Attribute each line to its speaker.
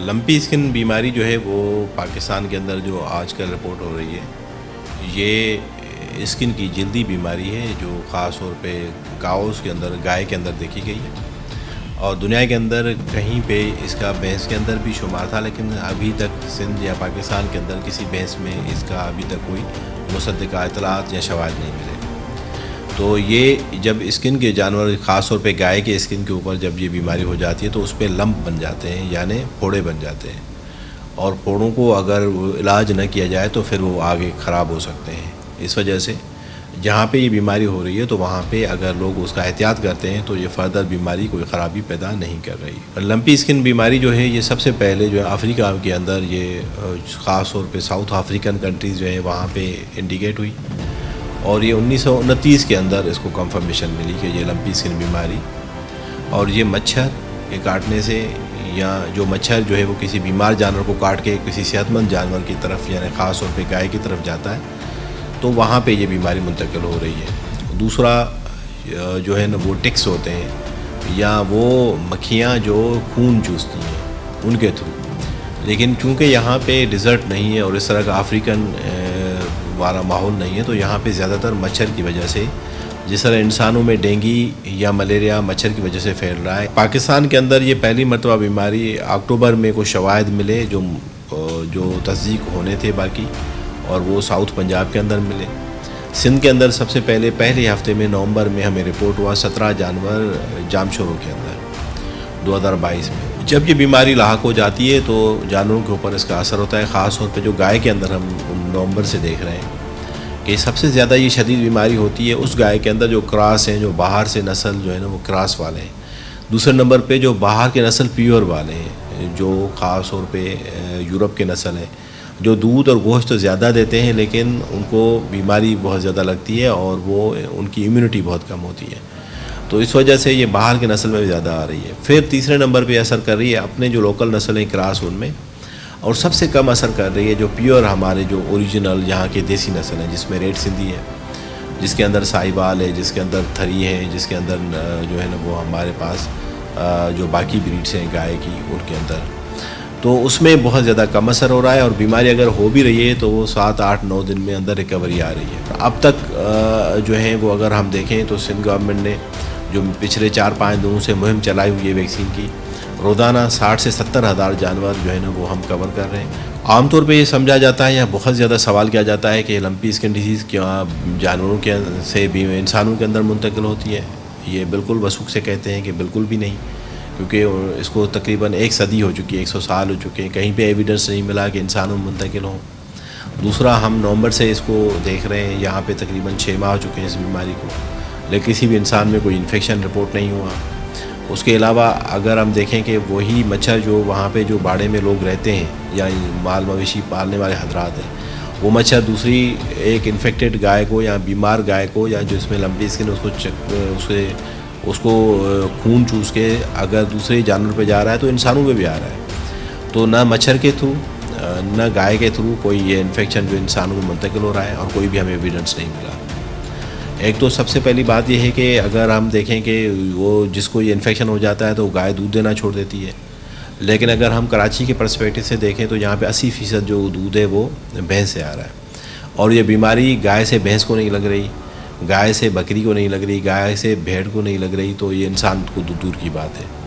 Speaker 1: Lumpy skin بیماری جو ہے وہ پاکستان کے اندر جو آج کل رپورٹ ہو رہی ہے، یہ اسکن کی جلدی بیماری ہے جو خاص طور پہ کاؤز کے اندر، گائے کے اندر دیکھی گئی ہے، اور دنیا کے اندر کہیں پہ اس کا بھینس کے اندر بھی شمار تھا، لیکن ابھی تک سندھ یا پاکستان کے اندر کسی بھینس میں اس کا ابھی تک کوئی مصدقہ اطلاعات یا شواہد نہیں ملے۔ تو یہ جب اسکن کے جانور، خاص طور پہ گائے کے اسکن کے اوپر جب یہ بیماری ہو جاتی ہے تو اس پہ لمپ بن جاتے ہیں، یعنی پھوڑے بن جاتے ہیں، اور پھوڑوں کو اگر علاج نہ کیا جائے تو پھر وہ آگے خراب ہو سکتے ہیں۔ اس وجہ سے جہاں پہ یہ بیماری ہو رہی ہے تو وہاں پہ اگر لوگ اس کا احتیاط کرتے ہیں تو یہ فردر بیماری کوئی خرابی پیدا نہیں کر رہی۔ لمپی اسکن بیماری جو ہے یہ سب سے پہلے جو ہے افریقہ کے اندر، یہ خاص طور پہ ساؤتھ افریقن کنٹریز جو ہے وہاں پہ انڈیکیٹ ہوئی، اور یہ 1929 کے اندر اس کو کنفرمیشن ملی کہ یہ لمپی اسکن بیماری، اور یہ مچھر کے کاٹنے سے، یا جو مچھر جو ہے وہ کسی بیمار جانور کو کاٹ کے کسی صحت مند جانور کی طرف، یعنی خاص طور پہ گائے کی طرف جاتا ہے تو وہاں پہ یہ بیماری منتقل ہو رہی ہے۔ دوسرا جو ہے نا وہ ٹکس ہوتے ہیں، یا وہ مکھیاں جو خون چوستی ہیں ان کے تھرو، لیکن چونکہ یہاں پہ ڈیزرٹ نہیں ہے اور اس طرح کا افریقن والا ماحول نہیں ہے تو یہاں پہ زیادہ تر مچھر کی وجہ سے، جس طرح انسانوں میں ڈینگی یا ملیریا مچھر کی وجہ سے پھیل رہا ہے، پاکستان کے اندر یہ پہلی مرتبہ بیماری اکتوبر میں کچھ شواہد ملے جو تصدیق ہونے تھے باقی، اور وہ ساؤتھ پنجاب کے اندر ملے۔ سندھ کے اندر سب سے پہلے ہفتے میں نومبر میں ہمیں رپورٹ ہوا 17 جانور جام شوروں کے اندر 2022 میں۔ جب یہ بیماری لاحق ہو جاتی ہے تو جانوروں کے اوپر اس کا اثر ہوتا ہے، خاص طور پہ جو گائے کے اندر ہم نومبر سے دیکھ رہے ہیں کہ سب سے زیادہ یہ شدید بیماری ہوتی ہے اس گائے کے اندر جو کراس ہیں، جو باہر سے نسل جو ہے نا وہ کراس والے ہیں۔ دوسرے نمبر پہ جو باہر کے نسل پیور والے ہیں، جو خاص طور پہ یورپ کے نسل ہیں، جو دودھ اور گوشت تو زیادہ دیتے ہیں لیکن ان کو بیماری بہت زیادہ لگتی ہے اور وہ ان کی امیونٹی بہت کم ہوتی ہے، تو اس وجہ سے یہ باہر کے نسل میں بھی زیادہ آ رہی ہے۔ پھر تیسرے نمبر پہ اثر کر رہی ہے اپنے جو لوکل نسل ہیں کراس ان میں، اور سب سے کم اثر کر رہی ہے جو پیور ہمارے جو اوریجنل یہاں کے دیسی نسل ہیں، جس میں ریڈ سندھی ہے، جس کے اندر ساہیوال ہے، جس کے اندر تھری ہے، جس کے اندر جو ہے نا وہ ہمارے پاس جو باقی بریڈس ہیں گائے کی ان کے اندر، تو اس میں بہت زیادہ کم اثر ہو رہا ہے، اور بیماری اگر ہو بھی رہی ہے تو وہ 7, 8, 9 دن میں اندر ریکوری آ رہی ہے۔ اب تک جو ہے وہ اگر ہم دیکھیں تو سندھ گورنمنٹ نے جو پچھلے 4-5 دنوں سے مہم چلائی ہوئی ہے ویکسین کی، روزانہ 60 سے 70 ہزار جانور جو ہے نا وہ ہم کور کر رہے ہیں۔ عام طور پہ یہ سمجھا جاتا ہے یا بہت زیادہ سوال کیا جاتا ہے کہ لمپی اسکن ڈیزیز کیا جانوروں کے سے بھی انسانوں کے اندر منتقل ہوتی ہے؟ یہ بالکل وثوق سے کہتے ہیں کہ بالکل بھی نہیں، کیونکہ اس کو تقریباً 1 صدی ہو چکی ہے، 100 سال ہو چکے ہیں، کہیں پہ ایویڈنس نہیں ملا کہ انسانوں میں منتقل ہوں۔ دوسرا، ہم نومبر سے اس کو دیکھ رہے ہیں، یہاں پہ تقریباً 6 ماہ ہو چکے ہیں اس بیماری کو، لیکن کسی بھی انسان میں کوئی انفیکشن رپورٹ نہیں ہوا۔ اس کے علاوہ اگر ہم دیکھیں کہ وہی مچھر جو وہاں پہ جو باڑے میں لوگ رہتے ہیں یا مال مویشی پالنے والے حضرات ہیں، وہ مچھر دوسری ایک انفیکٹڈ گائے کو یا بیمار گائے کو، یا جو اس میں لمپی اسکن اس کو خون چوس کے اگر دوسرے جانور پہ جا رہا ہے تو انسانوں پہ بھی آ رہا ہے، تو نہ مچھر کے تھرو نہ گائے کے تھرو کوئی یہ انفیکشن جو انسانوں میں منتقل ہو رہا ہے، اور کوئی بھی ہمیں ایویڈنس نہیں ملا۔ ایک تو سب سے پہلی بات یہ ہے کہ اگر ہم دیکھیں کہ وہ جس کو یہ انفیکشن ہو جاتا ہے تو گائے دودھ دینا چھوڑ دیتی ہے، لیکن اگر ہم کراچی کے پرسپیکٹو سے دیکھیں تو یہاں پہ 80% جو دودھ ہے وہ بھینس سے آ رہا ہے، اور یہ بیماری گائے سے بھینس کو نہیں لگ رہی، گائے سے بکری کو نہیں لگ رہی، گائے سے بھیڑ کو نہیں لگ رہی، تو یہ انسان کو دور کی بات ہے۔